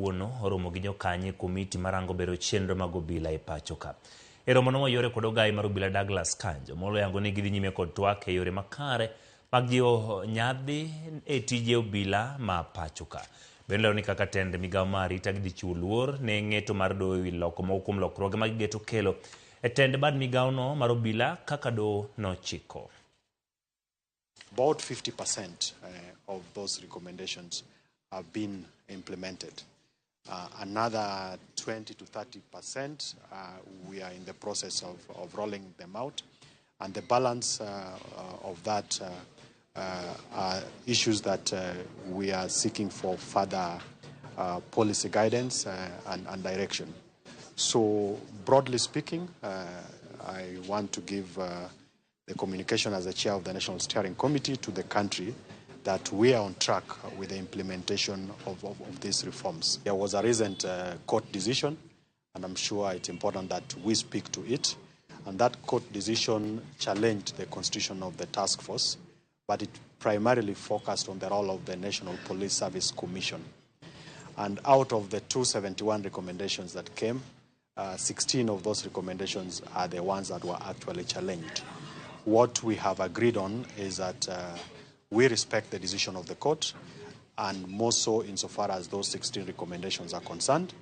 kawuono Ramogi jokanyo komiti marango bero chenro mag obila e pacho ka. E romono mayore kod ogai mar obila Douglas Kanjo molo yango ni gidhi nyime kod twak e yore makare mag jiwo nyadhi e tije obila ma pacho ka. Bende lero ni kaka tend migao mar arita gidhi chiwo luor ne ng'eto mar doho ewi loko moko kuom lokruoge mag geto kelo e tend bad migao no mar obila kaka doho nochiko. About 50% of those recommendations have been implemented. Another 20 to 30%, we are in the process of rolling them out. And the balance of that are issues that we are seeking for further policy guidance and direction. So broadly speaking, I want to give the communication as the chair of the National Steering Committee to the country that we are on track with the implementation of these reforms. There was a recent court decision, and I'm sure it's important that we speak to it. And that court decision challenged the constitution of the task force, but it primarily focused on the role of the National Police Service Commission. And out of the 271 recommendations that came, 16 of those recommendations are the ones that were actually challenged. What we have agreed on is that we respect the decision of the court, and more so insofar as those 16 recommendations are concerned.